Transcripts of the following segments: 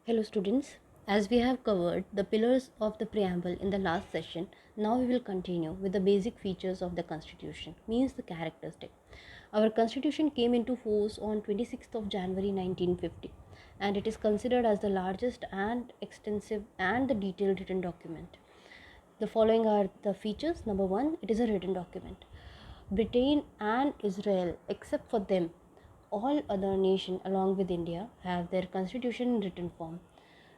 Hello students, as we have covered the pillars of the preamble in the last session, now we will continue with the basic features of the constitution, means the characteristic. Our constitution came into force on 26th of January 1950 and it is considered as the largest and extensive and the detailed written document. The following are the features. Number 1, it is a written document. Britain and Israel, except for them, all other nations along with India have their constitution in written form.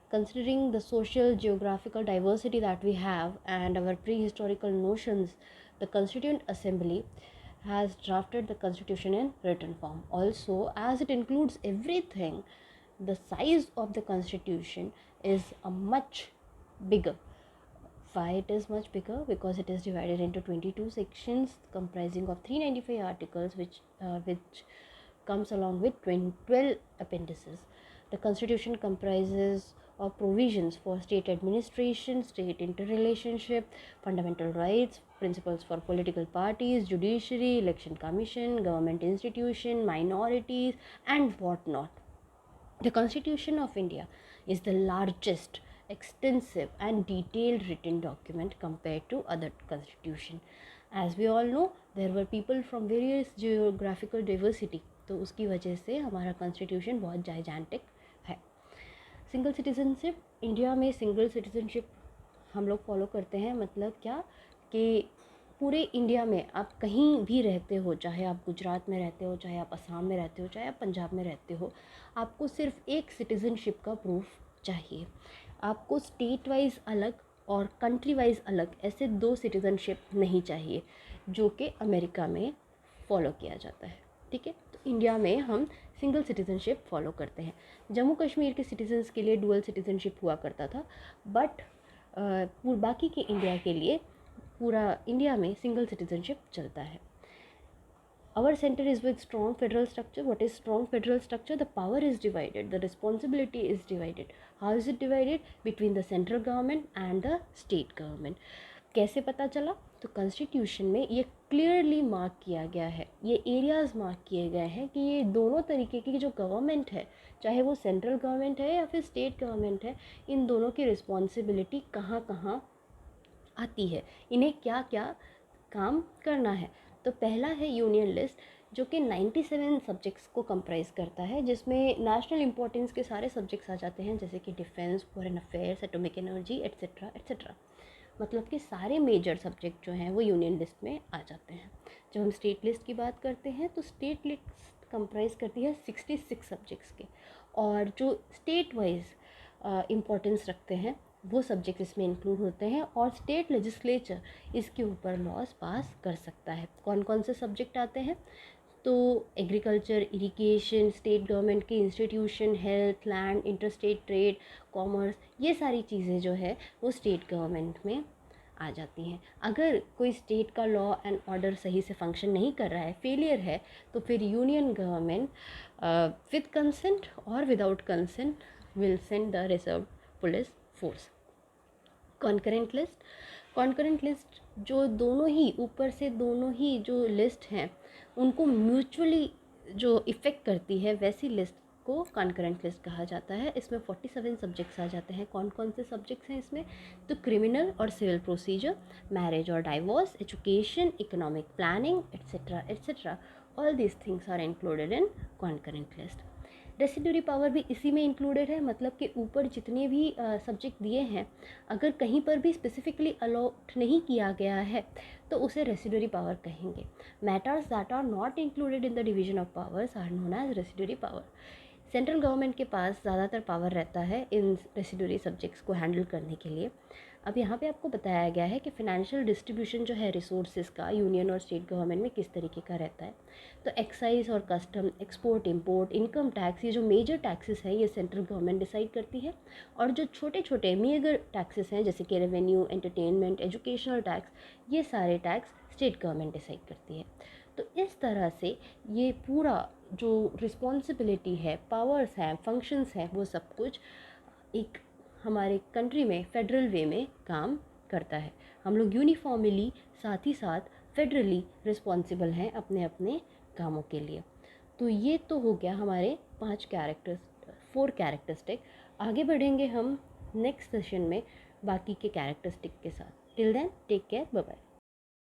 Considering the social geographical diversity that we have and our prehistorical notions, the Constituent Assembly has drafted the constitution in written form. Also, as it includes everything, the size of the constitution is a much bigger. Why it is much bigger? Because it is divided into 22 sections comprising of 395 articles, which comes along with 12 appendices. The constitution comprises of provisions for state administration, state interrelationship, fundamental rights, principles for political parties, judiciary, election commission, government institution, minorities, and whatnot. The Constitution of India is the largest, extensive and detailed written document compared to other constitution. As we all know, there were people from various geographical diversity, तो उसकी वजह से हमारा constitution बहुत gigantic है. Single citizenship, India में single citizenship हम लोग फॉलो करते हैं. मतलब क्या कि पूरे इंडिया में आप कहीं भी रहते हो, चाहे आप गुजरात में रहते हो, चाहे आप असम में रहते हो, चाहे आप पंजाब में रहते हो, आपको सिर्फ एक सिटीज़नशिप का प्रूफ चाहिए. आपको स्टेट वाइज अलग और कंट्री वाइज अलग ऐसे दो सिटीज़नशिप नहीं चाहिए, जो कि अमेरिका में फॉलो किया जाता है. ठीक है, तो इंडिया में हम सिंगल सिटीज़नशिप फॉलो करते हैं. जम्मू कश्मीर के सिटीजन्स के लिए डुअल सिटीज़नशिप हुआ करता था, बट बाकी के इंडिया के लिए पूरा इंडिया में सिंगल सिटीजनशिप चलता है. Our center is with strong federal structure. What is strong federal structure? The power is divided, the responsibility is divided. How is it divided? Between the central government and the state government. कैसे पता चला? तो constitution में ये clearly mark किया गया है, ये एरियाज़ मार्क किए गए हैं कि ये दोनों तरीके की जो गवर्नमेंट है, चाहे वो सेंट्रल गवर्नमेंट है या फिर स्टेट गवर्नमेंट है, इन दोनों की रिस्पॉन्सिबिलिटी कहाँ कहाँ आती है, इन्हें क्या क्या काम करना है. तो पहला है यूनियन लिस्ट, जो कि 97 सब्जेक्ट्स को कंप्राइज करता है, जिसमें नेशनल इंपॉर्टेंस के सारे सब्जेक्ट्स आ जाते हैं, जैसे कि defence, foreign affairs, atomic energy, etcetera etcetera. मतलब कि सारे मेजर सब्जेक्ट जो हैं वो यूनियन लिस्ट में आ जाते हैं. जब हम स्टेट लिस्ट की बात करते हैं तो स्टेट लिस्ट कंप्राइज करती है 66 सब्जेक्ट्स के, और जो स्टेट वाइज इम्पोर्टेंस रखते हैं वो सब्जेक्ट इसमें इंक्लूड होते हैं, और स्टेट लेजिस्लेचर इसके ऊपर लॉज पास कर सकता है. कौन कौन से सब्जेक्ट आते हैं? तो एग्रीकल्चर, इरिगेशन, स्टेट गवर्नमेंट के institution, health, land, interstate trade, commerce, ये सारी चीज़ें जो है वो स्टेट गवर्नमेंट में आ जाती हैं. अगर कोई स्टेट का लॉ एंड ऑर्डर सही से फंक्शन नहीं कर रहा है, फेलियर है, तो फिर यूनियन गवर्नमेंट विद कंसेंट और without consent will send the reserve police force. Concurrent list, concurrent list जो दोनों ही ऊपर से दोनों ही जो लिस्ट हैं उनको म्यूचुअली जो इफ़ेक्ट करती है, वैसी लिस्ट को कॉन्करेंट लिस्ट कहा जाता है. इसमें 47 सब्जेक्ट्स आ जाते हैं. कौन कौन से सब्जेक्ट्स हैं इसमें? तो क्रिमिनल और सिविल प्रोसीजर, मैरिज और divorce, education, economic planning, etcetera etcetera. All these things are included in concurrent list. Residuary power भी इसी में इंक्लूडेड है. मतलब कि ऊपर जितने भी सब्जेक्ट दिए हैं, अगर कहीं पर भी स्पेसिफिकली अलॉट नहीं किया गया है तो उसे रेसिड्यूरी पावर कहेंगे. Matters that are not included in the division of powers are known as residuary power. Central government के पास ज़्यादातर पावर रहता है इन रेसिड्यूरी सब्जेक्ट्स को हैंडल करने के लिए. अब यहाँ पे आपको बताया गया है कि फ़ाइनेंशियल डिस्ट्रीब्यूशन जो है रिसोर्सेज का यूनियन और स्टेट गवर्नमेंट में किस तरीके का रहता है. तो एक्साइज और custom, export import, income tax, ये जो मेजर टैक्सेस हैं ये सेंट्रल गवर्नमेंट डिसाइड करती है, और जो छोटे छोटे मीगर टैक्सेस हैं जैसे कि रेवेन्यू, एंटरटेनमेंट, एजुकेशनल टैक्स, ये सारे टैक्स स्टेट गवर्नमेंट डिसाइड करती है. तो इस तरह से ये पूरा जो रिस्पॉन्सिबिलिटी है, पावर्स हैं, फंक्शंस हैं, वो सब कुछ एक हमारे कंट्री में फेडरल वे में काम करता है. हम लोग यूनिफॉर्मली साथ ही साथ फेडरली रिस्पॉन्सिबल हैं अपने अपने कामों के लिए. तो ये तो हो गया हमारे 4 कैरेक्टरिस्टिक. आगे बढ़ेंगे हम नेक्स्ट सेशन में बाकी के कैरेक्टरिस्टिक के साथ। Till then take care, bye bye.